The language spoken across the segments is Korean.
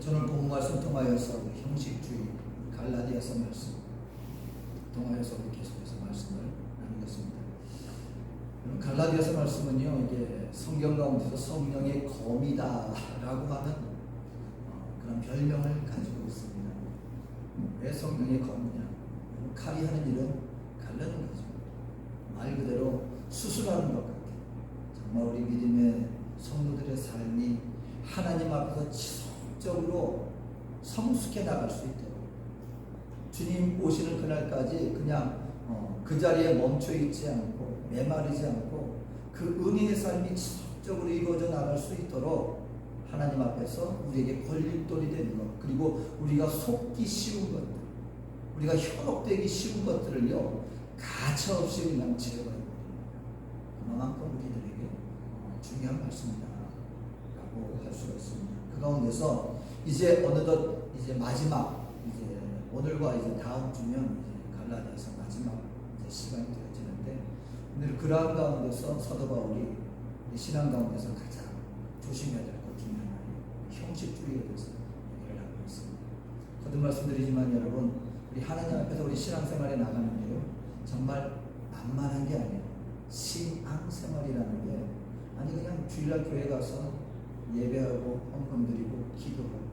저는 본 말씀 통하여서 형식주의 갈라디아서 말씀 통하여서 계속해서 말씀을 나누겠습니다. 갈라디아서 말씀은요, 이게 성경 가운데서 성령의 검이다라고 하는 그런 별명을 가지고 있습니다. 왜 성령의 검이냐? 칼이 하는 일은 갈르는 거죠. 말 그대로 수술하는 것 같아요. 정말 우리 믿음의 성도들의 삶이 하나님 앞에서 지속적으로 성숙해 나갈 수 있도록, 주님 오시는 그날까지 그냥 그 자리에 멈춰 있지 않고 메마르지 않고 그 은혜의 삶이 지속적으로 이루어져 나갈 수 있도록 하나님 앞에서 우리에게 걸림돌이 되는 것, 그리고 우리가 속기 쉬운 것들, 우리가 현혹되기 쉬운 것들을요 가차없이 그냥 제거해 버립니다. 그만큼 우리들에게 중요한 말씀이다 라고 할 수가 있습니다. 그 가운데서 이제 어느덧 이제 마지막, 이제 오늘과 이제 다음 주면 이제 갈라디아서 마지막 이제 시간이 되어지는데, 오늘 그러한 가운데서 사도 바울이 신앙 가운데서 가장 조심해야 될 것 중에 하나는 형식주의에 대해서 얘기를 하고 있습니다. 거듭 말씀드리지만 여러분, 우리 하나님 앞에서 우리 신앙생활에 나가는데요, 정말 만만한 게 아니에요. 신앙생활이라는 게 아니 그냥 주일날 교회 가서 예배하고 헌금 드리고 기도하고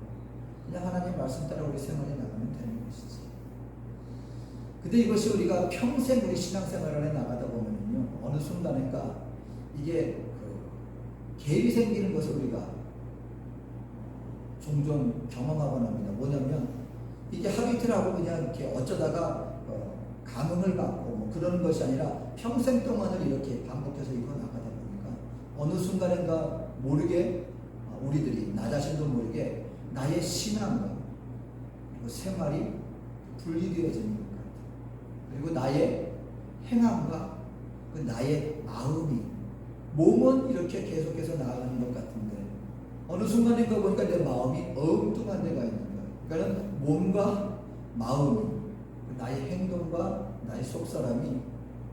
그냥 하나님 말씀 따라 우리 생활에 나가면 되는 것이지. 근데 이것이 우리가 평생 우리 신앙생활에 나가다 보면요, 어느 순간인가 이게 갭이 생기는 것을 우리가 종종 경험하곤 합니다. 뭐냐면 이게 하루 이틀 하고 그냥 이렇게 어쩌다가 감흥을 받고 뭐 그러는 것이 아니라 평생 동안을 이렇게 반복해서 이거 나가다 보니까 어느 순간인가 모르게 우리들이 나 자신도 모르게 나의 신앙과 그리고 생활이 분리되어지는 것 같아요. 그리고 나의 행함과 그 나의 마음이, 몸은 이렇게 계속해서 나아가는 것 같은데 어느 순간인가 보니까 내 마음이 엉뚱한 데가 있는 거예요. 그러니까 몸과 마음이, 나의 행동과 나의 속사람이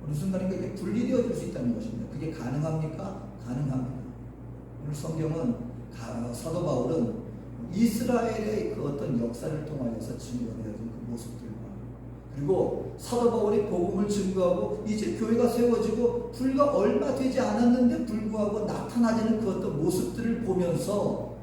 어느 순간인가 이렇게 분리되어질 수 있다는 것입니다. 그게 가능합니까? 가능합니다. 오늘 성경은 사도 바울은 이스라엘의 그 어떤 역사를 통하여서 증거되어진 그 모습들과, 그리고 사도 바울이 복음을 증거하고 이제 교회가 세워지고 불과 얼마 되지 않았는데 불구하고 나타나지는 그 어떤 모습들을 보면서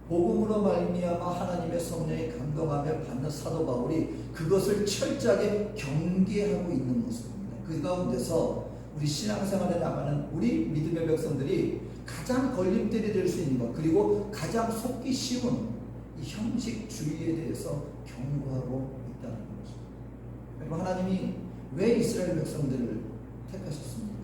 복음으로 말미암아 하나님의 성령에 감동하며 받는 사도 바울이 그것을 철저하게 경계하고 있는 모습입니다. 그 가운데서 우리 신앙생활에 나가는 우리 믿음의 백성들이 가장 걸림돌이 될 수 있는 것, 그리고 가장 속기 쉬운 이 형식주의에 대해서 경고하고 있다는 것입니다. 그리고 하나님이 왜 이스라엘 백성들을 택하셨습니까?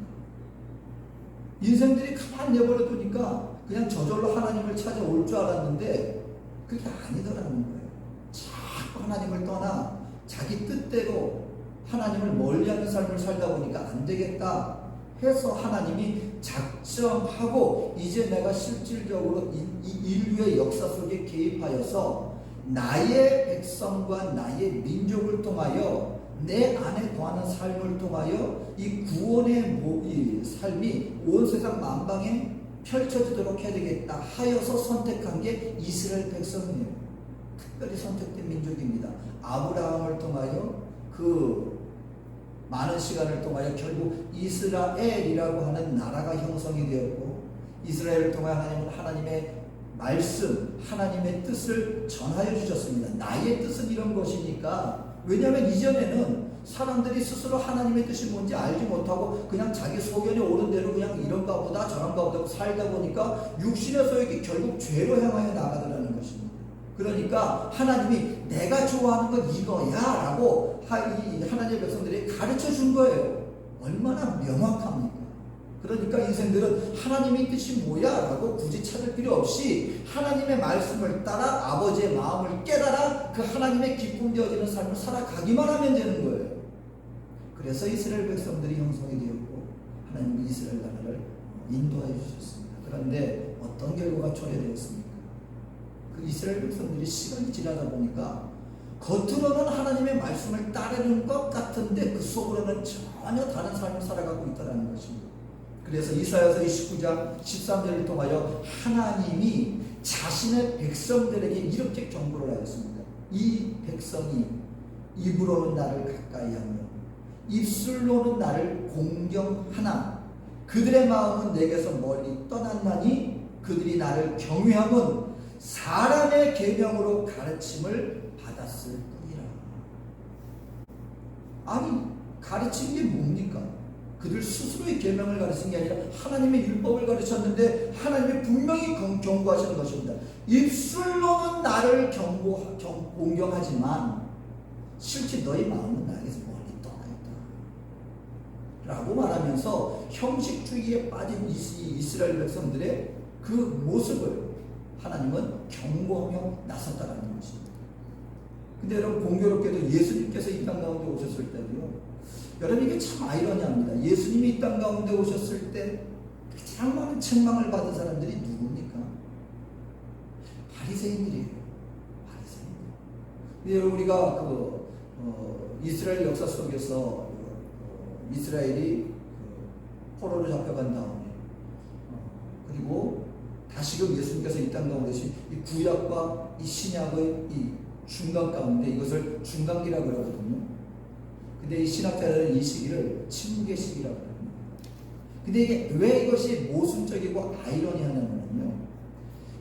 인생들이 가만히 내버려 두니까 그냥 저절로 하나님을 찾아올 줄 알았는데 그게 아니더라는 거예요. 자꾸 하나님을 떠나 자기 뜻대로 하나님을 멀리하는 삶을 살다 보니까 안 되겠다 해서 하나님이 작정하고 이제 내가 실질적으로 이 인류의 역사 속에 개입하여서 나의 백성과 나의 민족을 통하여 내 안에 거하는 삶을 통하여 이 구원의 이 삶이 온 세상 만방에 펼쳐지도록 해야 되겠다 하여서 선택한 게 이스라엘 백성이에요. 특별히 선택된 민족입니다. 아브라함을 통하여 그 많은 시간을 통하여 결국 이스라엘이라고 하는 나라가 형성이 되었고, 이스라엘을 통하여 하나님은 하나님의 말씀, 하나님의 뜻을 전하여 주셨습니다. 나의 뜻은 이런 것이니까. 왜냐하면 이전에는 사람들이 스스로 하나님의 뜻이 뭔지 알지 못하고 그냥 자기 소견에 오른 대로 그냥 이런가 보다 저런가 보다 살다 보니까 육신의 소욕이 결국 죄로 향하여 나가더라는 것입니다. 그러니까 하나님이 내가 좋아하는 건 이거야 라고 하나님의 백성들이 가르쳐 준 거예요. 얼마나 명확합니까? 그러니까 인생들은 하나님의 뜻이 뭐야 라고 굳이 찾을 필요 없이 하나님의 말씀을 따라 아버지의 마음을 깨달아 그 하나님의 기쁨 되어지는 삶을 살아가기만 하면 되는 거예요. 그래서 이스라엘 백성들이 형성이 되었고 하나님이 이스라엘 나라를 인도하여 주셨습니다. 그런데 어떤 결과가 초래되었습니까? 그 이스라엘 백성들이 시간이 지나다 보니까 겉으로는 하나님의 말씀을 따르는 것 같은데 그 속으로는 전혀 다른 삶을 살아가고 있다는 것입니다. 그래서 이사야서 29장 13절을 통하여 하나님이 자신의 백성들에게 이렇게 경고를 하였습니다. 이 백성이 입으로는 나를 가까이하며 입술로는 나를 공경하나 그들의 마음은 내게서 멀리 떠났나니 그들이 나를 경외함은 사람의 계명으로 가르침을 받았을 뿐이라. 아니, 가르친 게 뭡니까? 그들 스스로의 계명을 가르친 게 아니라 하나님의 율법을 가르쳤는데 하나님이 분명히 경고하시는 것입니다. 입술로는 나를 공경하지만 실제 너희 마음은 나에게서 멀리 떠나 있다 라고 말하면서 형식주의에 빠진 이스라엘 백성들의 그 모습을 하나님은 경고하며 나섰다라는 것입니다. 근데 여러분, 공교롭게도 예수님께서 이 땅 가운데 오셨을 때도요, 여러분, 이게 참 아이러니합니다. 예수님이 이 땅 가운데 오셨을 때 가장 많은 책망을 받은 사람들이 누굽니까? 바리새인들이에요. 바리새인들. 근데 여러분, 우리가 이스라엘 역사 속에서 이스라엘이 포로로 잡혀간 다음에 그리고 다시금 예수님께서 이 땅 가운데 오신 이 구약과 이 신약의 이 중간 가운데 이것을 중간기라고 하거든요. 근데 이 신학자들은 이 시기를 침묵의 시기라고 합니다. 근데 이게 왜 이것이 모순적이고 아이러니하냐면요,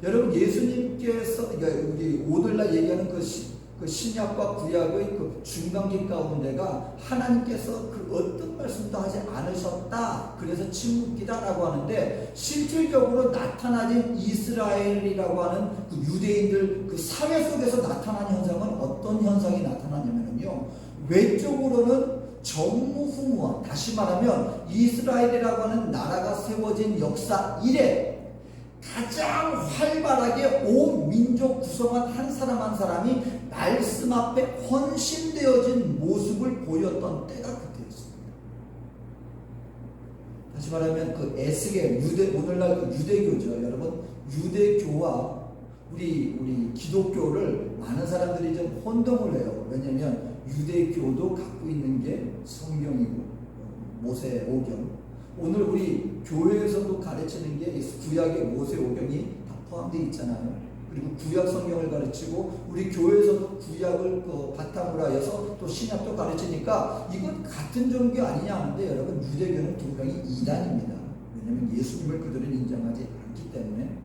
여러분, 예수님께서 우리 오늘날 얘기하는 그 신약과 구약의 그 중간기 가운데가 하나님께서 그 어떤 말씀도 하지 않으셨다, 그래서 침묵기다라고 하는데, 실질적으로 나타나진 이스라엘이라고 하는 그 유대인들 그 사회 속에서 나타난 현상은 어떤 현상이 나타나냐면요, 외적으로는 전무후무한, 다시 말하면 이스라엘이라고 하는 나라가 세워진 역사 이래 가장 활발하게 온 민족 구성한 한 사람 한 사람이 말씀 앞에 헌신되어진 모습을 보였던 때가 그때였습니다. 다시 말하면 그 에스겔, 오늘날 그 유대교죠. 여러분, 유대교와 우리 기독교를 많은 사람들이 좀 혼동을 해요. 왜냐하면 유대교도 갖고 있는 게 성경이고 모세오경, 오늘 우리 교회에서도 가르치는 게 구약의 모세오경이 다 포함되어 있잖아요. 그리고 구약 성경을 가르치고 우리 교회에서도 구약을 바탕으로 하여서 또 신약도 가르치니까 이건 같은 종교 아니냐 하는데, 여러분, 유대교는 분명히 이단입니다. 왜냐하면 예수님을 그들은 인정하지 않기 때문에.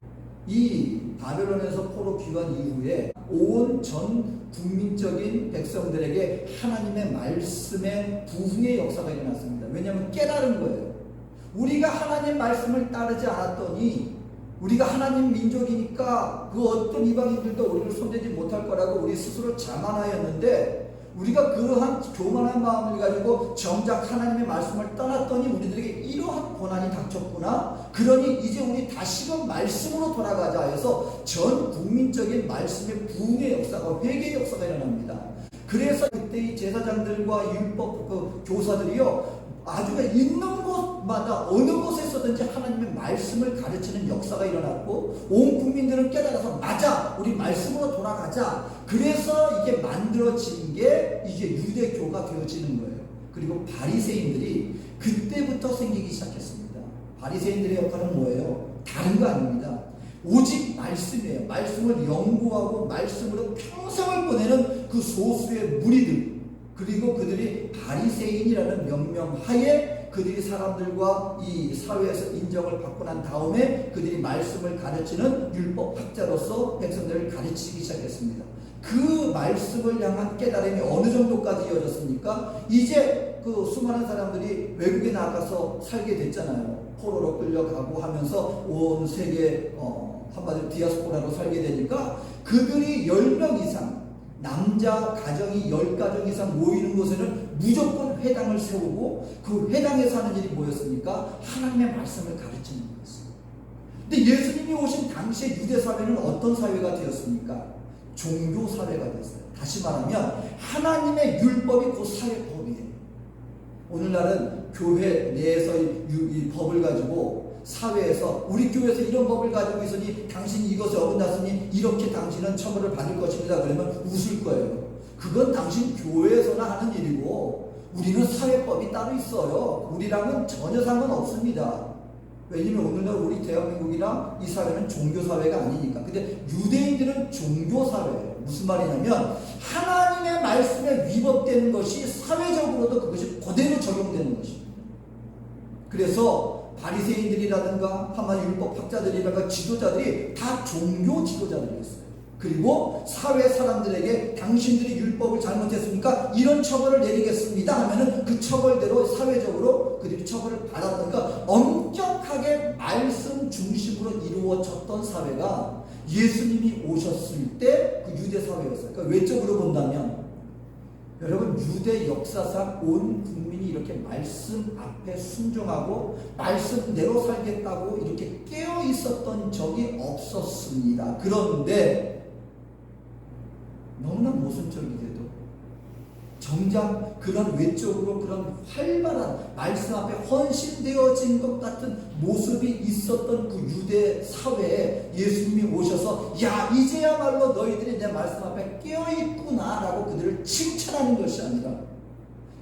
이 바벨론에서 포로 귀환 이후에 온 전 국민적인 백성들에게 하나님의 말씀의 부흥의 역사가 일어났습니다. 왜냐하면 깨달은 거예요. 우리가 하나님 말씀을 따르지 않았더니 우리가 하나님 민족이니까 그 어떤 이방인들도 우리를 손대지 못할 거라고 우리 스스로 자만하였는데, 우리가 그러한 교만한 마음을 가지고 정작 하나님의 말씀을 떠났더니 우리들에게 이러한 고난이 닥쳤구나. 그러니 이제 우리 다시금 말씀으로 돌아가자 해서 전 국민적인 말씀의 부흥의 역사가, 회개의 역사가 일어납니다. 그래서 그때 이 제사장들과 율법 교사들이요, 아주 있는 곳마다 어느 곳에서든지 하나님의 말씀을 가르치는 역사가 일어났고, 온 국민들은 깨달아서 맞아, 우리 말씀으로 돌아가자. 그래서 이게 만들어진 게 이게 유대교가 되어지는 거예요. 그리고 바리새인들이 그때부터 생기기 시작했습니다. 바리새인들의 역할은 뭐예요? 다른 거 아닙니다. 오직 말씀이에요. 말씀을 연구하고 말씀으로 평생을 보내는 그 소수의 무리들, 그리고 그들이 바리새인이라는 명명하에 그들이 사람들과 이 사회에서 인정을 받고 난 다음에 그들이 말씀을 가르치는 율법학자로서 백성들을 가르치기 시작했습니다. 그 말씀을 향한 깨달음이 어느 정도까지 이어졌습니까? 이제 그 수많은 사람들이 외국에 나가서 살게 됐잖아요. 포로로 끌려가고 하면서 온 세계 한마디로 디아스포라로 살게 되니까 그들이 10명 이상, 남자 가정이 10가정 이상 모이는 곳에는 무조건 회당을 세우고, 그 회당에서 하는 일이 뭐였습니까? 하나님의 말씀을 가르치는 거였어요. 근데 예수님이 오신 당시의 유대 사회는 어떤 사회가 되었습니까? 종교 사회가 됐어요. 다시 말하면 하나님의 율법이 그 사회법이에요. 오늘날은 교회 내에서 이 법을 가지고 사회에서, 우리 교회에서 이런 법을 가지고 있으니 당신이 이것을 어긋났으니 이렇게 당신은 처벌을 받을 것입니다. 그러면 웃을 거예요. 그건 당신 교회에서나 하는 일이고 우리는 사회법이 따로 있어요. 우리랑은 전혀 상관없습니다. 왜냐면 오늘날 우리 대한민국이나 이 사회는 종교사회가 아니니까. 근데 유대인들은 종교사회예요. 무슨 말이냐면 하나님의 말씀에 위법되는 것이 사회적으로도 그것이 그대로 적용되는 것입니다. 그래서 바리새인들이라든가 하나의 율법 학자들이라든가 지도자들이 다 종교 지도자들이었어요. 그리고 사회 사람들에게 당신들이 율법을 잘못했으니까 이런 처벌을 내리겠습니다 하면은 그 처벌대로 사회적으로 그들이 처벌을 받았으니까 엄격하게 말씀 중심으로 이루어졌던 사회가 예수님이 오셨을 때 그 유대 사회였어요. 그러니까 외적으로 본다면 여러분 유대 역사상 온 국민이 이렇게 말씀 앞에 순종하고 말씀대로 살겠다고 이렇게 깨어 있었던 적이 없었습니다. 그런데 너무나 모순적이게도 정작 그런 외적으로 그런 활발한 말씀 앞에 헌신되어진 것 같은 모습이 있었던 그 유대 사회에 예수님이 오셔서 야 이제야말로 너희들이 내 말씀 앞에 깨어있구나 라고 그들을 칭찬하는 것이 아니라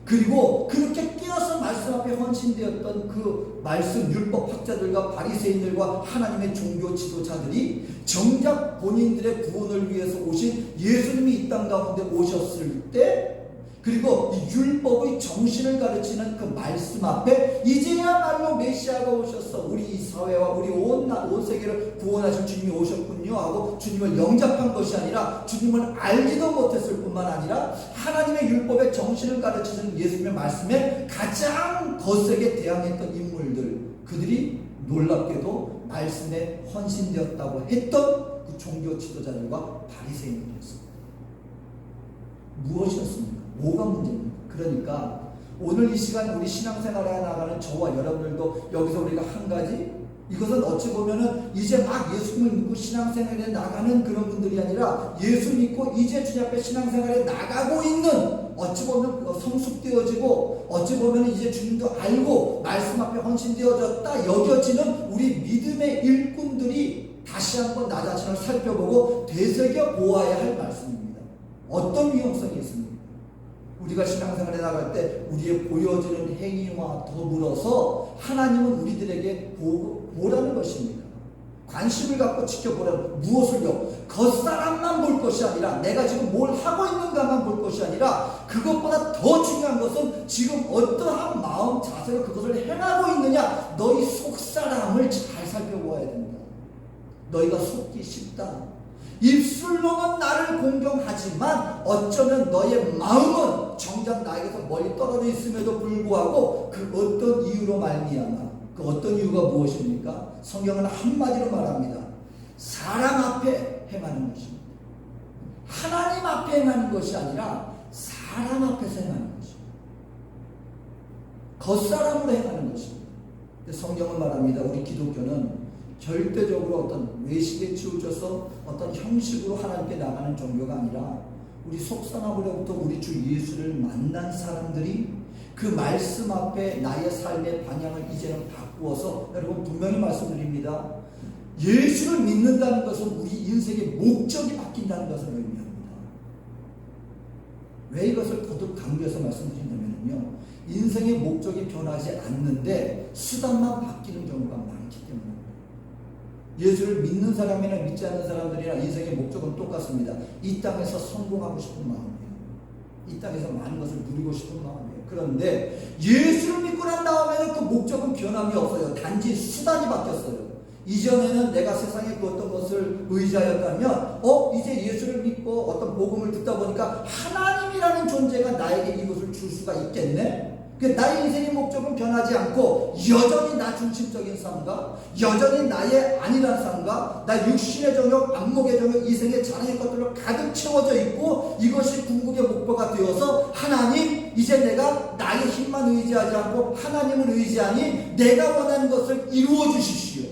그리고 그렇게 깨어서 말씀 앞에 헌신되었던 그 말씀 율법 학자들과 바리새인들과 하나님의 종교 지도자들이 정작 본인들의 구원을 위해서 오신 예수님이 이 땅 가운데 오셨을 때 그리고 이 율법의 정신을 가르치는 그 말씀 앞에 이제야말로 메시아가 오셔서 우리 이 사회와 우리 온 세계를 구원하실 주님이 오셨군요 하고 주님을 영접한 것이 아니라 주님을 알지도 못했을 뿐만 아니라 하나님의 율법의 정신을 가르치는 예수님의 말씀에 가장 거세게 대항했던 인물들 그들이 놀랍게도 말씀에 헌신되었다고 했던 그 종교 지도자들과 바리새인들이었습니다. 무엇이었습니까? 뭐가 문제입니까? 그러니까 오늘 이 시간 우리 신앙생활에 나가는 저와 여러분들도 여기서 우리가 한 가지 이것은 어찌 보면은 이제 막 예수님을 믿고 신앙생활에 나가는 그런 분들이 아니라 예수 믿고 이제 주님 앞에 신앙생활에 나가고 있는 어찌 보면 성숙되어지고 어찌 보면 이제 주님도 알고 말씀 앞에 헌신되어졌다 여겨지는 우리 믿음의 일꾼들이 다시 한번 나 자신을 살펴보고 되새겨 보아야 할 말씀입니다. 어떤 위험성이 있습니까? 우리가 신앙생활에 나갈 때 우리의 보여지는 행위와 더불어서 하나님은 우리들에게 보라는 것입니다. 관심을 갖고 지켜보라는 무엇을요? 겉사람만 볼 것이 아니라 내가 지금 뭘 하고 있는가만 볼 것이 아니라 그것보다 더 중요한 것은 지금 어떠한 마음 자세로 그것을 행하고 있느냐 너희 속사람을 잘 살펴보아야 된다. 너희가 속기 쉽다. 입술로는 나를 공경하지만 어쩌면 너의 마음은 정작 나에게서 멀리 떨어져 있음에도 불구하고 그 어떤 이유로 말미암아 그 어떤 이유가 무엇입니까? 성경은 한마디로 말합니다. 사람 앞에 행하는 것입니다. 하나님 앞에 행하는 것이 아니라 사람 앞에서 행하는 것입니다. 겉사람으로 행하는 것입니다. 성경은 말합니다. 우리 기독교는 절대적으로 어떤 외식에 치우쳐서 어떤 형식으로 하나님께 나가는 종교가 아니라 우리 속사람으로부터 우리 주 예수를 만난 사람들이 그 말씀 앞에 나의 삶의 방향을 이제는 바꾸어서 여러분 분명히 말씀드립니다. 예수를 믿는다는 것은 우리 인생의 목적이 바뀐다는 것을 의미합니다. 왜 이것을 거듭 강조해서 말씀드린다면요, 인생의 목적이 변하지 않는데 수단만 바뀌는 경우가 많기 때문입니다. 예수를 믿는 사람이나 믿지 않는 사람들이나 인생의 목적은 똑같습니다. 이 땅에서 성공하고 싶은 마음이에요. 이 땅에서 많은 것을 누리고 싶은 마음이에요. 그런데 예수를 믿고 난 다음에는 그 목적은 변함이 없어요. 단지 수단이 바뀌었어요. 이전에는 내가 세상에 그 어떤 것을 의지하였다면 이제 예수를 믿고 어떤 복음을 듣다 보니까 하나님이라는 존재가 나에게 이것을 줄 수가 있겠네? 나의 인생의 목적은 변하지 않고 여전히 나 중심적인 삶과 여전히 나의 아니란 삶과 나 육신의 정욕, 안목의 정욕, 이생의 자랑의 것들로 가득 채워져 있고 이것이 궁극의 목표가 되어서 하나님 이제 내가 나의 힘만 의지하지 않고 하나님을 의지하니 내가 원하는 것을 이루어 주십시오.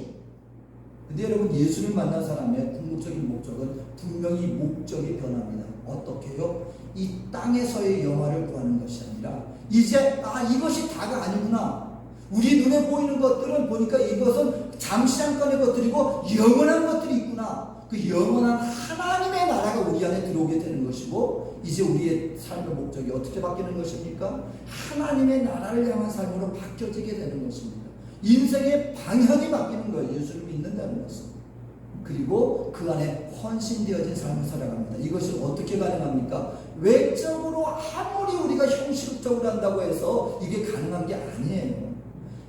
근데 여러분 예수를 만난 사람의 궁극적인 목적은 분명히 목적이 변합니다. 어떻게요? 이 땅에서의 영화를 구하는 것이 아니라 이제 이것이 다가 아니구나. 우리 눈에 보이는 것들은 보니까 이것은 잠시 잠깐의 것들이고 영원한 것들이 있구나. 그 영원한 하나님의 나라가 우리 안에 들어오게 되는 것이고 이제 우리의 삶의 목적이 어떻게 바뀌는 것입니까? 하나님의 나라를 향한 삶으로 바뀌어지게 되는 것입니다. 인생의 방향이 바뀌는 거예요. 예수를 믿는다는 것은. 그리고 그 안에 헌신되어진 삶을 살아갑니다. 이것이 어떻게 가능합니까? 외적으로 아무리 우리가 형식적으로 한다고 해서 이게 가능한 게 아니에요.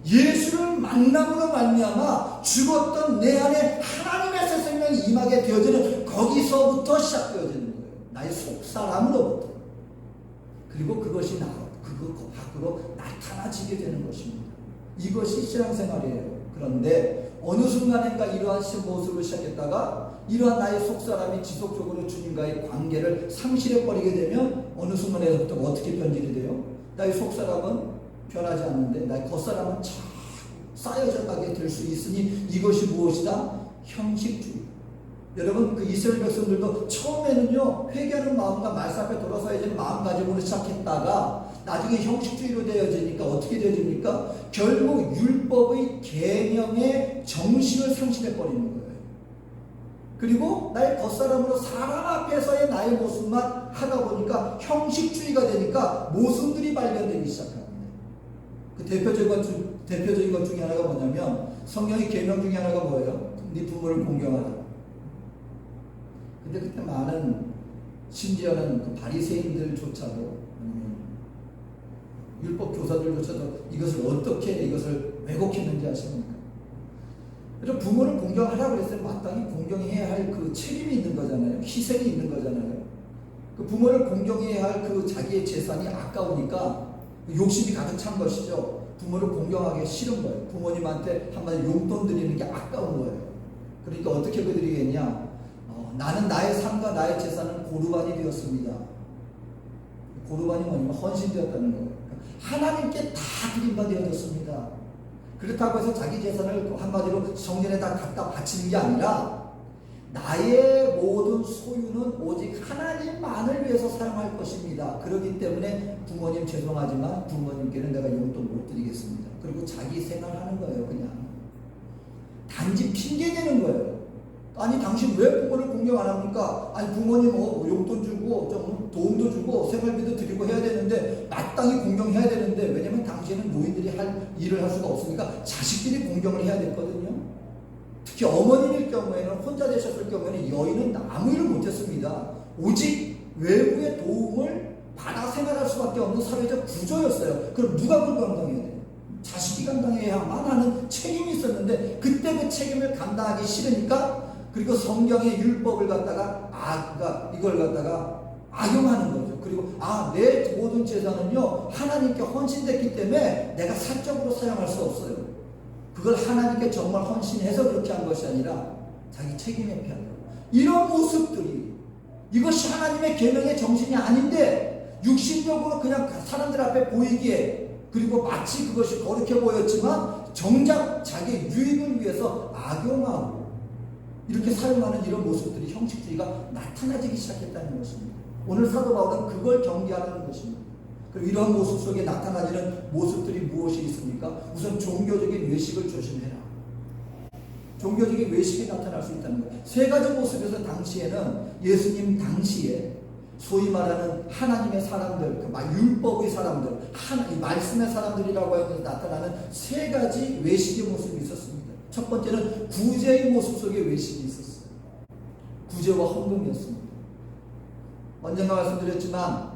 예수를 만남으로 말미암아 죽었던 내 안에 하나님의 새 생명이 임하게 되어지는, 거기서부터 시작되어지는 거예요. 나의 속사람으로부터. 그리고 그것이 그거 밖으로 나타나지게 되는 것입니다. 이것이 신앙생활이에요. 그런데 어느 순간인가 이러한 모습을 시작했다가 이러한 나의 속사람이 지속적으로 주님과의 관계를 상실해버리게 되면 어느 순간에서부터 어떻게 변질이 돼요? 나의 속사람은 변하지 않는데 나의 겉사람은 자꾸 쌓여져 가게 될 수 있으니 이것이 무엇이다? 형식주의. 여러분, 그 이스라엘 백성들도 처음에는요, 회개하는 마음과 말씀 앞에 돌아서야 되는 마음가짐으로 시작했다가 나중에 형식주의로 되어지니까 어떻게 되어집니까? 결국 율법의 계명의 정신을 상실해버리는 거예요. 그리고 나의 겉사람으로 사람 앞에서의 나의 모습만 하다 보니까 형식주의가 되니까 모습들이 발견되기 시작합니다. 그 대표적인 것 중에 하나가 뭐냐면, 성경의 계명 중에 하나가 뭐예요? 네 부모를 공경하라. 근데 그때 많은, 심지어는 그 바리새인들조차도, 율법 교사들조차도 이것을 어떻게 이것을 왜곡했는지 아십니까? 그래서 부모를 공경하라 그랬어요. 마땅히 공경해야 할 그 책임이 있는 거잖아요. 희생이 있는 거잖아요. 그 부모를 공경해야 할 그 자기의 재산이 아까우니까 욕심이 가득 찬 것이죠. 부모를 공경하기 싫은 거예요. 부모님한테 한마디 용돈 드리는 게 아까운 거예요. 그러니까 어떻게 드리겠냐? 나는 나의 삶과 나의 재산은 고르반이 되었습니다. 고르반이 뭐냐면 헌신되었다는 거예요. 하나님께 다 드린 바 되어졌습니다. 그렇다고 해서 자기 재산을 한마디로 성전에 다 갖다 바치는 게 아니라 나의 모든 소유는 오직 하나님만을 위해서 사용할 것입니다. 그렇기 때문에 부모님 죄송하지만 부모님께는 내가 용돈 못 드리겠습니다. 그리고 자기 생활하는 거예요. 그냥 단지 핑계대는 거예요. 아니 당신 왜 부모를 공경 안 합니까? 아니 부모님 용돈 주고 좀 도움도 주고 생활비도 드리고 해야 되는데 마땅히 공경해야 되는데, 왜냐면 당신은 노인들이 할 일을 할 수가 없으니까 자식들이 공경을 해야 됐거든요. 특히 어머님일 경우에는, 혼자 되셨을 경우에는 여인은 아무 일을 못했습니다. 오직 외부의 도움을 받아 생활할 수밖에 없는 사회적 구조였어요. 그럼 누가 그걸 감당해야 돼요? 자식이 감당해야만 하는 책임이 있었는데, 그때 그 책임을 감당하기 싫으니까, 그리고 성경의 율법을 갖다가 이걸 갖다가 악용하는 거죠. 그리고 내 모든 재산은요 하나님께 헌신됐기 때문에 내가 사적으로 사용할 수 없어요. 그걸 하나님께 정말 헌신해서 그렇게 한 것이 아니라 자기 책임에 피한다. 이런 모습들이, 이것이 하나님의 계명의 정신이 아닌데 육신적으로 그냥 사람들 앞에 보이기에, 그리고 마치 그것이 거룩해 보였지만 정작 자기 유익을 위해서 악용하고 이렇게 사용하는 이런 모습들이, 형식주의가 나타나기 시작했다는 것입니다. 오늘 사도 바울은 그걸 경계하는 것입니다. 그리고 이러한 모습 속에 나타나지는 모습들이 무엇이 있습니까? 우선 종교적인 외식을 조심해라. 종교적인 외식이 나타날 수 있다는 거예요. 세 가지 모습에서 당시에는, 예수님 당시에 소위 말하는 하나님의 사람들, 율법의 사람들, 이 말씀의 사람들이라고 해서 나타나는 세 가지 외식의 모습이 있었습니다. 첫 번째는 구제의 모습 속에 외식이 있었어요. 구제와 헌금이었습니다. 언젠가 말씀드렸지만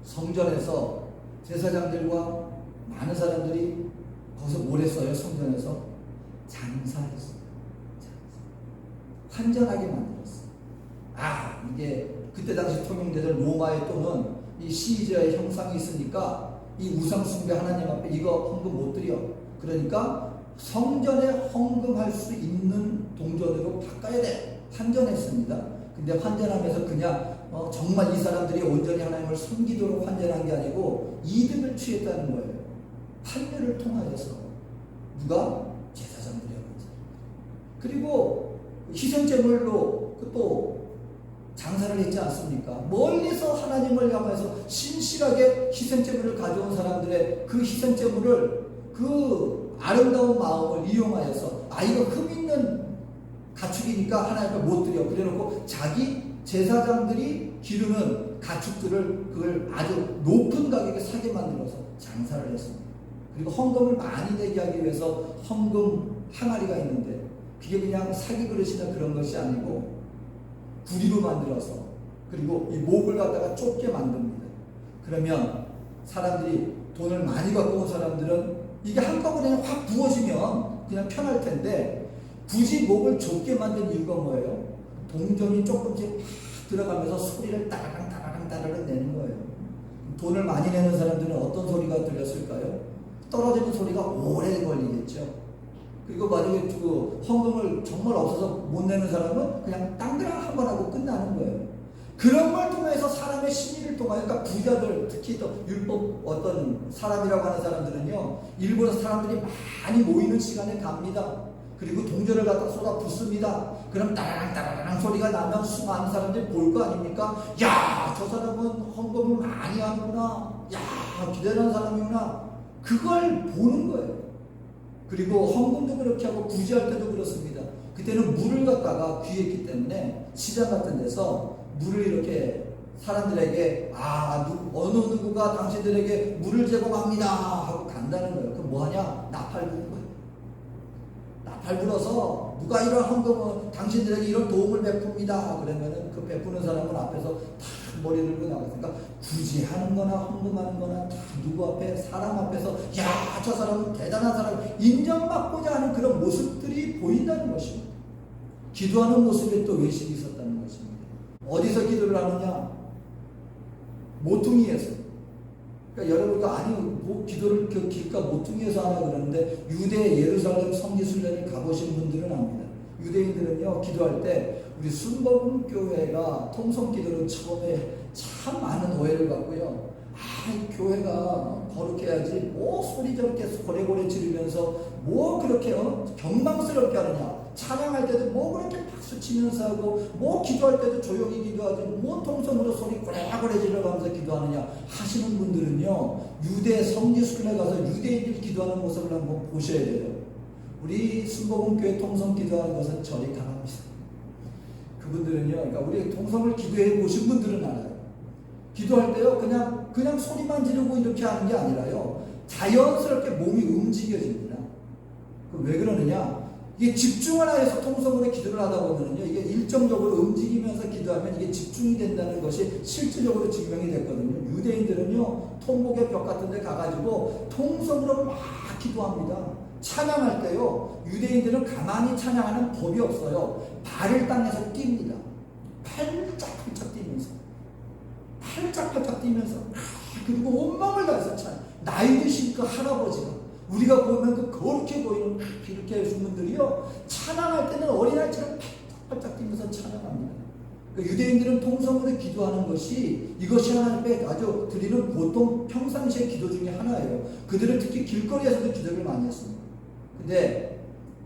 성전에서 제사장들과 많은 사람들이 거기서 뭘 했어요? 성전에서 장사했어요. 환전하게 만들었어요. 이게 그때 당시 통용되던 로마의 또는 이 시저의 형상이 있으니까 이 우상 숭배 하나님 앞에 이거 헌금 못 드려. 그러니까 성전에 헌금할 수 있는 동전으로 바꿔야 돼. 환전했습니다. 근데 환전하면서 그냥 정말 이 사람들이 온전히 하나님을 섬기도록 환전한 게 아니고 이득을 취했다는 거예요. 판매를 통하여서. 누가? 제사장들이라고 했죠. 그리고 희생제물로 또 장사를 했지 않습니까? 멀리서 하나님을 향해서 신실하게 희생제물을 가져온 사람들의 그 희생제물을, 그 아름다운 마음을 이용하여서 이거 흠 있는 가축이니까 하나님 앞에 못 드려. 그래놓고 자기 제사장들이 기르는 가축들을 그걸 아주 높은 가격에 사게 만들어서 장사를 했습니다. 그리고 헌금을 많이 내게 하기 위해서 헌금 항아리가 있는데 그게 그냥 사기 그릇이나 그런 것이 아니고 구리로 만들어서 그리고 이 목을 갖다가 좁게 만듭니다. 그러면 사람들이 돈을 많이 갖고 온 사람들은 이게 한꺼번에 확 부어지면 그냥 편할 텐데 굳이 목을 좁게 만든 이유가 뭐예요? 동전이 조금씩 팍 들어가면서 소리를 따라랑 내는 거예요. 돈을 많이 내는 사람들은 어떤 소리가 들렸을까요? 떨어지는 소리가 오래 걸리겠죠. 그리고 만약에 그 헌금을 정말 없어서 못 내는 사람은 그냥 땅그랑 한 번 하고 끝나는 거예요. 그런 걸 통해서 사람의 심리를 통하여, 그러니까 부자들, 특히 또 율법 어떤 사람이라고 하는 사람들은요, 일부러 사람들이 많이 모이는 시간에 갑니다. 그리고 동전을 갖다 쏟아 붓습니다. 그럼 따라랑 소리가 나면 수많은 사람들이 볼 거 아닙니까? 야, 저 사람은 헌금을 많이 하는구나. 야, 기대하는 사람이구나. 그걸 보는 거예요. 그리고 헌금도 그렇게 하고 구제할 때도 그렇습니다. 그때는 물을 갖다가 귀했기 때문에 시장 같은 데서 물을 이렇게 사람들에게 어느 누구가 당신들에게 물을 제공합니다 하고 간다는 거예요. 그럼 뭐하냐? 나팔 부는 거예요. 나팔 불어서 누가 이런 헌금은 당신들에게 이런 도움을 베풉니다. 그러면은 그 베푸는 사람은 앞에서 다 머리 들고 나갔으니까 굳이 하는 거나 헌금하는 거나 다 누구 앞에 사람 앞에서 야, 저 사람은 대단한 사람 인정받고자 하는 그런 모습들이 보인다는 것입니다. 기도하는 모습에 또 외식이 있었다는 것입니다. 어디서 기도를 하느냐? 모퉁이에서. 그러니까 여러분과 기도를 길가 모퉁이에서 하나 그러는데 유대 예루살렘 성지순례를 가보신 분들은 압니다. 유대인들은요, 기도할 때 우리 순복음교회가 통성기도를 처음에 참 많은 오해를 갖고요. 이 교회가 거룩해야지 뭐 소리 저렇게 고래고래 지르면서 뭐 그렇게 경망스럽게 하느냐. 찬양할 때도 뭐 그렇게 박수 치면서 하고 뭐 기도할 때도 조용히 기도하지 뭐 통성으로 소리 고래고래 지르면서 기도하느냐 하시는 분들은요, 유대 성지순례 가서 유대인들이 기도하는 모습을 한번 보셔야 돼요. 우리 순복음교회 통성 기도하는 것은 저리 강합니다. 그분들은요, 그러니까 우리 통성을 기도해 보신 분들은 알아요. 기도할 때요, 그냥 소리만 지르고 이렇게 하는 게 아니라요, 자연스럽게 몸이 움직여집니다. 왜 그러느냐? 이게 집중을 해서 통성으로 기도를 하다 보면요, 이게 일정적으로 움직이면서 기도하면 이게 집중이 된다는 것이 실질적으로 증명이 됐거든요. 유대인들은요, 통곡의 벽 같은 데 가가지고 통성으로 막 기도합니다. 찬양할 때요, 유대인들은 가만히 찬양하는 법이 없어요. 발을 땅에서 띱니다. 팔짝팔짝 뛰면서. 팔짝팔짝 뛰면서. 그리고 온몸을 다해서 찬양. 나이 드신 그 할아버지가, 우리가 보면 그 거룩해 보이는 이렇게 하신 분들이요, 찬양할 때는 어린아이처럼 팔짝팔짝 뛰면서 찬양합니다. 그러니까 유대인들은 통성으로 기도하는 것이, 이것이 하나님께 아주 드리는 보통 평상시의 기도 중에 하나예요. 그들은 특히 길거리에서도 기도를 많이 했습니다. 근데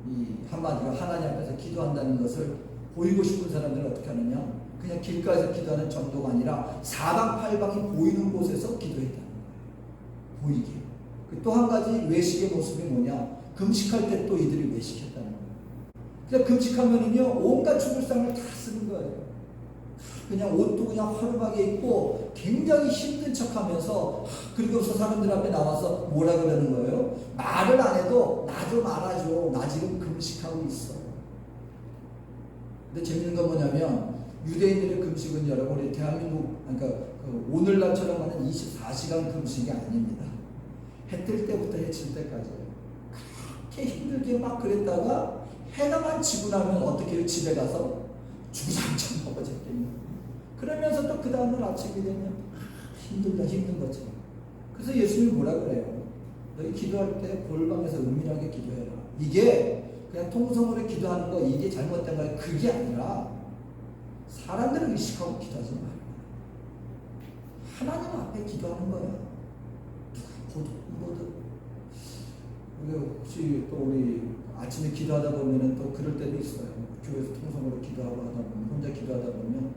이 한마디로 하나님 앞에서 기도한다는 것을 보이고 싶은 사람들은 어떻게 하느냐? 그냥 길가에서 기도하는 정도가 아니라 사방팔방이 보이는 곳에서 기도했다는 거예요. 보이게. 또 한 가지 외식의 모습이 뭐냐? 금식할 때 또 이들이 외식했다는 거예요. 그냥 금식하면은요, 온갖 죽을상을 다 쓰는 거예요. 그냥 옷도 그냥 화려하게 입고 굉장히 힘든 척 하면서, 그리고서 사람들 앞에 나와서 뭐라 그러는 거예요? 말을 안 해도 나 좀 알아줘. 나 지금 금식하고 있어. 근데 재밌는 건 뭐냐면, 유대인들의 금식은 여러분, 우리 대한민국, 그러니까 오늘날처럼 하는 24시간 금식이 아닙니다. 해 뜰 때부터 해 질 때까지예요. 그렇게 힘들게 막 그랬다가 해가만 지고 나면 어떻게 해요? 집에 가서 주구장창 먹어졌겠냐. 그러면서 또 그 다음날 아침이 되면 힘든 거죠. 그래서 예수님이 뭐라 그래요? 너희 기도할 때 골방에서 은밀하게 기도해라. 이게 그냥 통성으로 기도하는 거, 이게 잘못된 거야. 그게 아니라 사람들을 의식하고 기도하지 말고 하나님 앞에 기도하는 거야. 뭐든. 혹시 또 우리 아침에 기도하다 보면은 또 그럴 때도 있어요. 교회에서 통성으로 기도하고 하다 보면, 혼자 기도하다 보면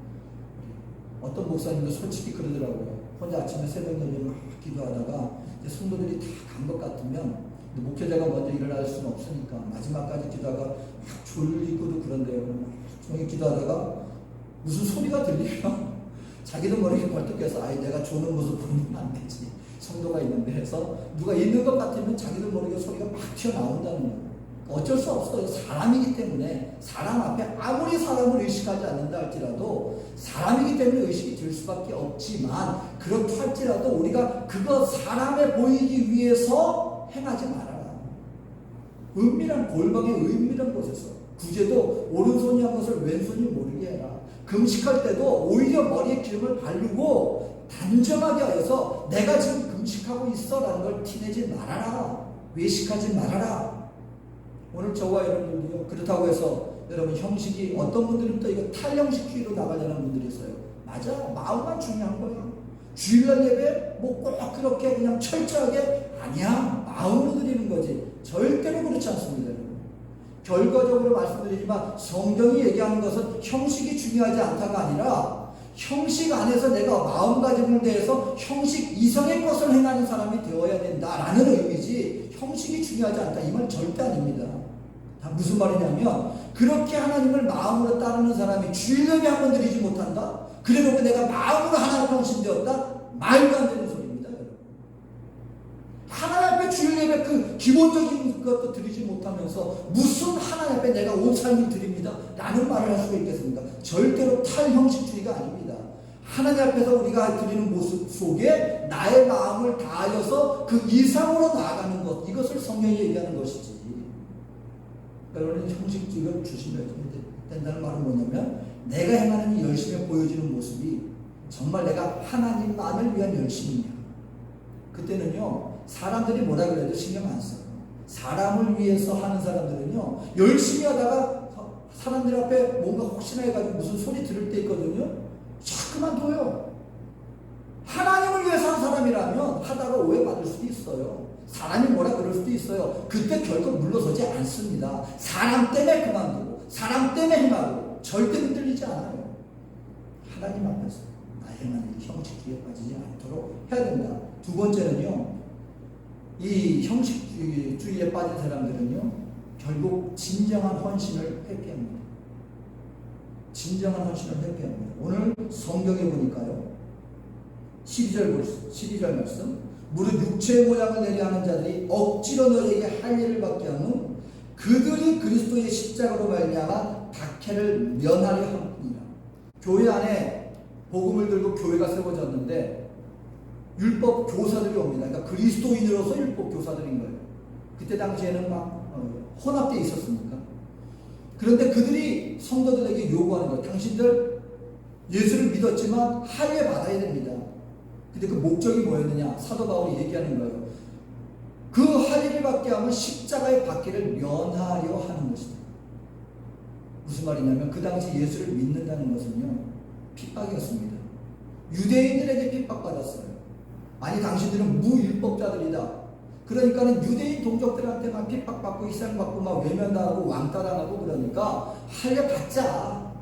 어떤 목사님도 솔직히 그러더라고요. 혼자 아침에 새벽 예배 막 기도하다가 이제 성도들이 다 간 것 같으면, 목회자가 먼저 일어날 수는 없으니까 마지막까지 기도하다가 막 졸리고도 그런데요. 그러면 종일 기도하다가 무슨 소리가 들리면 자기도 모르게 벌떡 깨서 내가 조는 모습 보이면 안 되지. 성도가 있는데 해서 누가 있는 것 같으면 자기도 모르게 소리가 막 튀어나온다는 거예요. 어쩔 수 없어요. 사람이기 때문에 사람 앞에 아무리 사람을 의식하지 않는다 할지라도 사람이기 때문에 의식이 될 수밖에 없지만 그렇다 할지라도 우리가 그거 사람에 보이기 위해서 행하지 말아라. 은밀한 골방의 은밀한 곳에서 구제도 오른손이 한 것을 왼손이 모르게 해라. 금식할 때도 오히려 머리에 기름을 바르고 단정하게 하여서 내가 지금 금식하고 있어 라는 걸 티내지 말아라. 외식하지 말아라. 오늘 저와 여러분들이요, 그렇다고 해서 여러분 형식이 어떤 분들은 또 이거 탈형식주의로 나가려는 분들이 있어요. 맞아, 마음만 중요한 거예요. 주일날 예배 뭐 꼭 그렇게 그냥 철저하게 아니야, 마음으로 드리는 거지. 절대로 그렇지 않습니다. 여러분. 결과적으로 말씀드리지만 성경이 얘기하는 것은 형식이 중요하지 않다가 아니라 형식 안에서 내가 마음가짐을 대해서 형식 이상의 것을 행하는 사람이 되어야 된다라는 의미지 형식이 중요하지 않다 이 말 절대 아닙니다. 다 무슨 말이냐면 그렇게 하나님을 마음으로 따르는 사람이 주일 예배 한 번 드리지 못한다? 그래놓고 내가 마음으로 하나님 평신되었다? 말도 안 되는 소리입니다. 하나님 앞에 주일 예배 그 기본적인 것도 드리지 못하면서 무슨 하나님 앞에 내가 온 삶을 드립니다 라는 말을 할 수가 있겠습니까? 절대로 탈형식주의가 아닙니다. 하나님 앞에서 우리가 드리는 모습 속에 나의 마음을 다하여서 그 이상으로 나아가는 것, 이것을 성경이 얘기하는 것이지. 여러분은 형식주의를 조심해야 된다는 말은 뭐냐면 내가 행하는 이 열심히 보여지는 모습이 정말 내가 하나님만을 위한 열심이냐. 그때는요 사람들이 뭐라 그래도 신경 안 써요. 사람을 위해서 하는 사람들은요 열심히 하다가 사람들 앞에 뭔가 혹시나 해가지고 무슨 소리 들을 때 있거든요. 자꾸만 둬요. 하나님을 위해서 하는 사람이라면 하다가 오해받을 수도 있어요. 사람이 뭐라 그럴 수도 있어요. 그때 결국 물러서지 않습니다. 사람 때문에 그만두고 사람 때문에 행하고 절대 흔들리지 않아요. 하나님 앞에서 나의 행하는 형식주의에 빠지지 않도록 해야 된다. 두 번째는요, 이 형식주의에 빠진 사람들은요 결국 진정한 헌신을 회피합니다. 진정한 헌신을 회피합니다. 오늘 성경에 보니까요 12절 말씀, 무릇 육체의 모양을 내려 하는 자들이 억지로 너희에게 할 일을 받게 하면 그들이 그리스도의 십자가로 말미암아 박해를 면하려 함이니라. 교회 안에 복음을 들고 교회가 세워졌는데 율법 교사들이 옵니다. 그러니까 그리스도인으로서 율법 교사들인 거예요. 그때 당시에는 막 혼합되어 있었습니까? 그런데 그들이 성도들에게 요구하는 거예요. 당신들 예수를 믿었지만 할례 받아야 됩니다. 근데 그 목적이 뭐였느냐? 사도 바울이 얘기하는 거예요. 그 할례를 받게 하면 십자가의 박해를 면하려 하는 것이다. 무슨 말이냐면 그 당시 예수를 믿는다는 것은요 핍박이었습니다. 유대인들에게 핍박받았어요. 아니 당신들은 무율법자들이다. 그러니까는 유대인 동족들한테만 핍박받고 희생받고 막 외면당하고 왕따당하고 그러니까 할례 받자.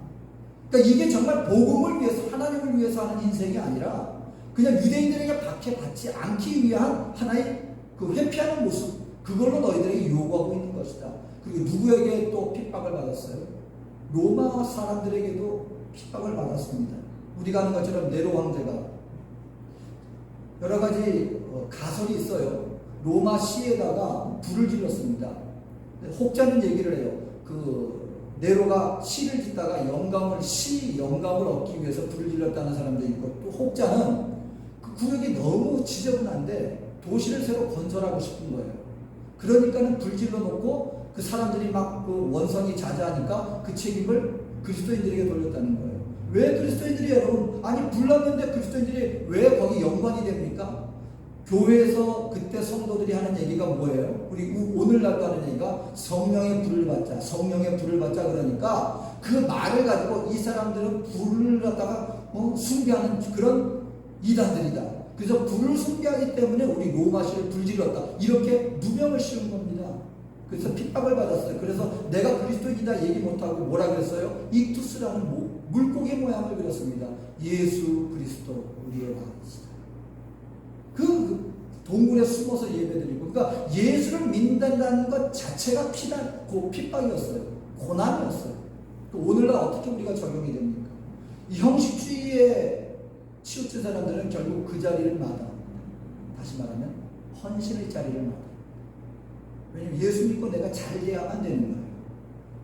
그러니까 이게 정말 복음을 위해서 하나님을 위해서 하는 인생이 아니라 그냥 유대인들에게 박해받지 않기 위한 하나의 그 회피하는 모습, 그걸로 너희들에게 요구하고 있는 것이다. 그리고 누구에게 또 핍박을 받았어요? 로마 사람들에게도 핍박을 받았습니다. 우리가 아는 것처럼 네로 황제가 여러 가지 가설이 있어요. 로마 시에다가 불을 질렀습니다. 혹자는 얘기를 해요. 그 네로가 시를 짓다가 영감을 얻기 위해서 불을 질렀다는 사람도 있고, 또 혹자는 그 구역이 너무 지저분한데 도시를 새로 건설하고 싶은 거예요. 그러니까는 불 질러 놓고 그 사람들이 막 그 원성이 자자하니까 그 책임을 그리스도인들에게 돌렸다는 거예요. 왜 그리스도인들이 여러분, 아니 불났는데 그리스도인들이 왜 거기 연관이 됩니까? 교회에서 그때 성도들이 하는 얘기가 뭐예요? 우리 오늘날도 하는 얘기가 성령의 불을 받자, 성령의 불을 받자. 그러니까 그 말을 가지고 이 사람들은 불을 갖다가 숭배하는 그런 이단들이다. 그래서 불을 숭배하기 때문에 우리 로마시를 불질렀다. 이렇게 누명을 씌운 겁니다. 그래서 핍박을 받았어요. 그래서 내가 그리스도인이다 얘기 못하고 뭐라 그랬어요? 익투스라는 물고기 모양을 그렸습니다. 예수 그리스도 우리의 왕이시다. 그 동굴에 숨어서 예배드리고, 그러니까 예수를 믿는다는 것 자체가 핍박이었어요. 고난이었어요. 오늘날 어떻게 우리가 적용이 됩니까? 이 형식주의에 치우친 사람들은 결국 그 자리를 마다합니다. 다시 말하면 헌신의 자리를 맡아요. 왜냐면 예수 믿고 내가 잘 돼야만 되는 거예요.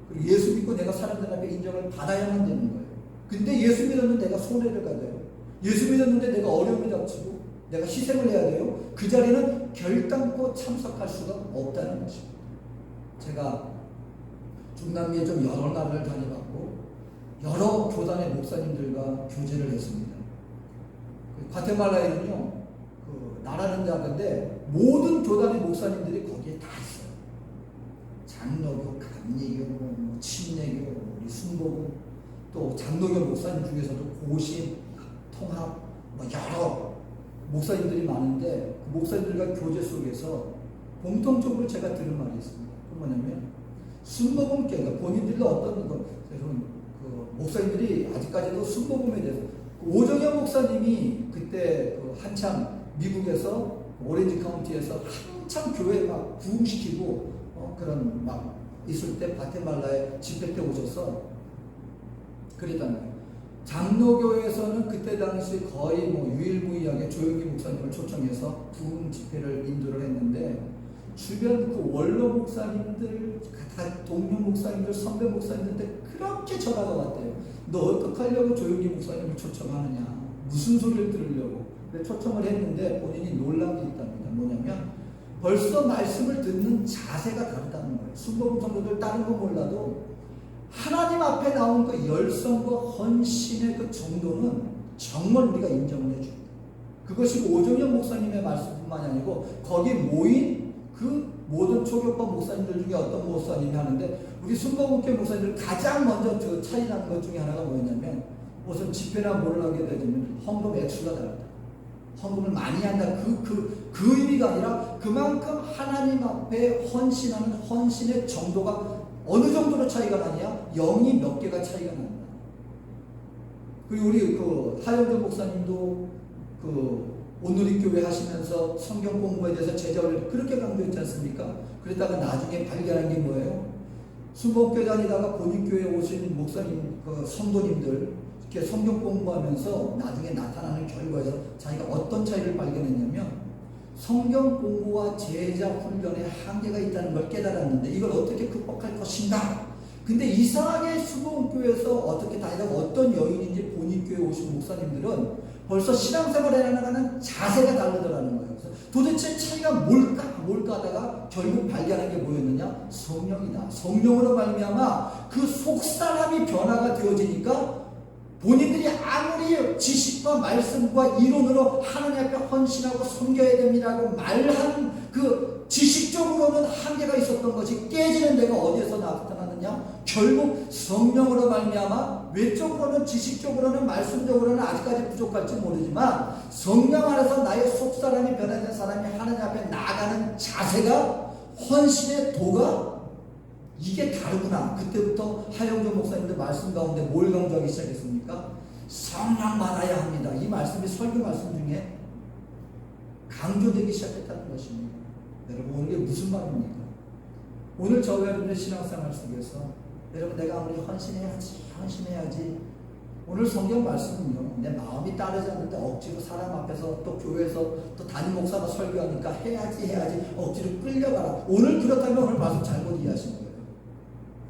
그리고 예수 믿고 내가 사람들 앞에 인정을 받아야만 되는 거예요. 근데 예수 믿었는데 내가 손해를 가져요. 예수 믿었는데 내가 어려움을 닥치고 내가 희생을 해야 돼요. 그 자리는 결단코 참석할 수가 없다는 것입니다. 제가 중남미에 좀 여러 나라를 다녀봤고 여러 교단의 목사님들과 교제를 했습니다. 과테말라에는요, 나라는 작은데 모든 교단의 목사님들이 거기에 다 있어요. 장로교, 감리교, 침례교, 우리 순복음, 또 장로교 목사님 중에서도 고신, 통합, 여러 목사님들이 많은데 그 목사님들과 교제 속에서 공통적으로 제가 들은 말이 있습니다. 그 뭐냐면 순복음교가 본인들도 어떤 목사님들이 아직까지도 순복음에 대해서 오정현 목사님이 그때 한참 미국에서 오렌지 카운티에서 한참 교회 막 부흥시키고 그런 막 있을 때 과테말라에 집회 때 오셔서 그랬잖아요. 장로교에서는 그때 당시 거의 유일무이하게 조영기 목사님을 초청해서 부흥 집회를 인도를 했는데 주변 그 원로 목사님들, 다 동료 목사님들, 선배 목사님들한테 그렇게 전화가 왔대요. 너 어떡하려고 조영기 목사님을 초청하느냐? 무슨 소리를 들으려고? 그래 초청을 했는데 본인이 놀란 게 있답니다. 뭐냐면 벌써 말씀을 듣는 자세가 다르다는 거예요. 순복음 성도들 다른 거 몰라도 하나님 앞에 나온 그 열성과 헌신의 그 정도는 정말 우리가 인정을 해줍니다. 그것이 오정현 목사님의 말씀뿐만이 아니고 거기 모인 그 모든 초교파 목사님들 중에 어떤 목사님이 하는데 우리 순복음교회 목사님들 가장 먼저 그 차이 나는 것 중에 하나가 뭐였냐면 우선 집회나 뭐를 하게 되면 헌금 액수가 다르다. 헌금을 많이 한다. 그 의미가 아니라 그만큼 하나님 앞에 헌신하는 헌신의 정도가 어느 정도로 차이가 나냐? 0이 몇 개가 차이가 난다. 그리고 우리 하영준 목사님도 오늘의 교회 하시면서 성경 공부에 대해서 제자를 그렇게 강조했지 않습니까? 그랬다가 나중에 발견한 게 뭐예요? 순복음교회 다니다가 본인교회에 오신 목사님, 성도님들 이렇게 성경 공부하면서 나중에 나타나는 결과에서 자기가 어떤 차이를 발견했냐면 성경 공부와 제자 훈련에 한계가 있다는 걸 깨달았는데 이걸 어떻게 극복할 것인가? 근데 이상하게 순복음교회에서 어떻게 다니다가 어떤 여인인지 본인교회에 오신 목사님들은 벌써 신앙생활을 해나가는 자세가 다르더라는 거예요. 그래서 도대체 차이가 뭘까 하다가 결국 발견한 게 뭐였느냐? 성령이다. 성령으로 말미암아 그 속사람이 변화가 되어지니까 본인들이 아무리 지식과 말씀과 이론으로 하나님 앞에 헌신하고 섬겨야 됩니다라고 말하는 그 지식적으로는 한계가 있었던 것이 깨지는 데가 어디에서 나타나느냐? 결국 성령으로 말미암아 외적으로는 지식적으로는 말씀적으로는 아직까지 부족할지 모르지만 성령 안에서 나의 속사람이 변화된 사람이 하나님 앞에 나아가는 자세가 헌신의 도가 이게 다르구나. 그때부터 하영준 목사님들 말씀 가운데 뭘 강조하기 시작했습니까? 성령 받아야 합니다. 이 말씀이 설교 말씀 중에 강조되기 시작했다는 것입니다. 여러분 오늘 이게 무슨 말입니까? 오늘 저와 여러분의 신앙생활 속에서 여러분 내가 아무리 헌신해야지 오늘 성경 말씀은요 내 마음이 따르지 않는데 억지로 사람 앞에서 또 교회에서 또 담임 목사가 설교하니까 해야지 억지로 끌려가라. 오늘 그렇다면 오늘 말씀 잘못 이해하신 거예요.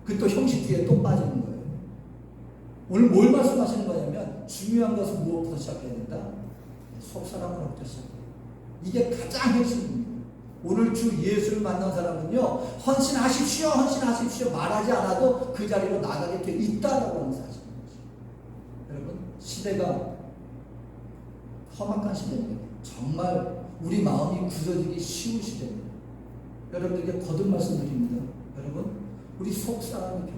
그 또 형식 뒤에 또 빠지는 거예요. 오늘 뭘 말씀하시는 거냐면 중요한 것은 무엇부터 시작해야 된다? 속사람으로부터 시작해야 된다. 이게 가장 핵심입니다. 오늘 주 예수를 만난 사람은요 헌신하십시오 말하지 않아도 그 자리로 나가게 돼 있다라고 하는 사실입니다. 여러분 시대가 험악한 시대입니다. 정말 우리 마음이 굳어지기 쉬운 시대입니다. 여러분들에게 거듭 말씀드립니다. 여러분 우리 속사람이 변해.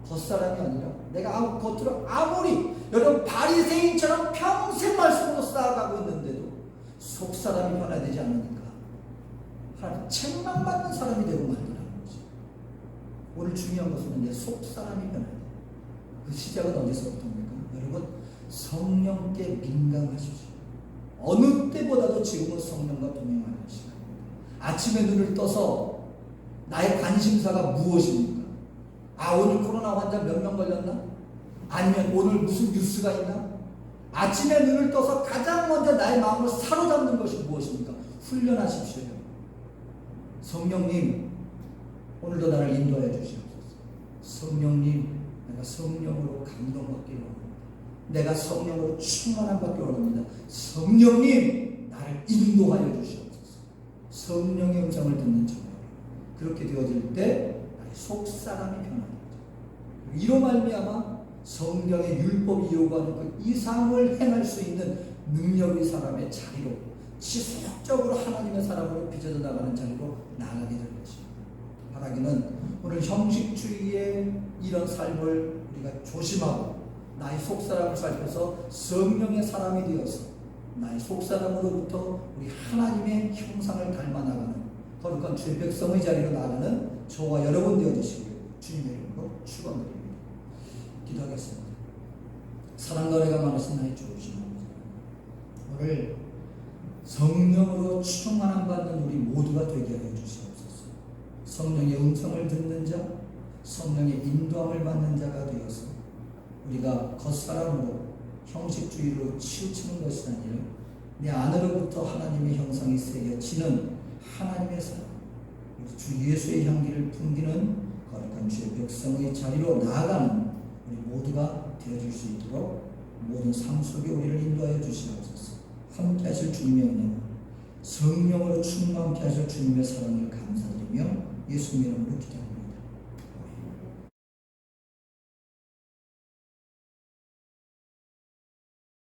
겉사람이 아니라 내가 겉으로 아무리 여러분 바리새인처럼 평생 말씀으로 쌓아가고 있는데도 속사람이 변화되지 않으니까 하나님 책망받는 사람이 되고 말더라는 거지. 오늘 중요한 것은 내 속사람이 변화야 돼. 그 시작은 어디서부터입니까? 여러분 성령께 민감하십시오. 어느 때보다도 지금은 성령과 동행하는 시간입니다. 아침에 눈을 떠서 나의 관심사가 무엇입니까? 오늘 코로나 환자 몇 명 걸렸나? 아니면 오늘 무슨 뉴스가 있나? 아침에 눈을 떠서 가장 먼저 나의 마음을 사로잡는 것이 무엇입니까? 훈련하십시오. 성령님, 오늘도 나를 인도하여 주시옵소서. 성령님, 내가 성령으로 감동받기 원합니다. 내가 성령으로 충만함 받기 원합니다. 성령님, 나를 인도하여 주시옵소서. 성령의 음성을 듣는 저녁. 그렇게 되어질 때 나의 속사람이 변합니다. 이로 말미암아 성경의 율법이 요구하는 그 이상을 행할 수 있는 능력의 사람의 자리로, 지속적으로 하나님의 사람으로 빚어져 나가는 자리로 나가게 될 것입니다. 바라기는 오늘 형식주의의 이런 삶을 우리가 조심하고 나의 속사람을 살펴서 성령의 사람이 되어서 나의 속사람으로부터 우리 하나님의 형상을 닮아 나가는 거룩한 주의 백성의 자리로 나가는 저와 여러분 되어주시길 주님의 이름으로 축원드립니다. 기도하겠습니다. 사랑과 은혜가 많으신 나의 주오신 아버지, 오늘 성령으로 충만함 받는 우리 모두가 되게 하여 주시옵소서. 성령의 음성을 듣는 자, 성령의 인도함을 받는 자가 되어서 우리가 겉사람으로 형식주의로 치우치는 것이 아니라 내 안으로부터 하나님의 형상이 새겨지는 하나님의 사람, 주 예수의 향기를 풍기는 거룩한 주의 백성의 자리로 나아가는 우리 모두가 되어질 수 있도록 모든 삶 속에 우리를 인도하여 주시옵소서. 함께 하실 주님의 은혜와 성령으로 충만케 하실 주님의 사랑을 감사드리며 예수님 이름으로 기도합니다.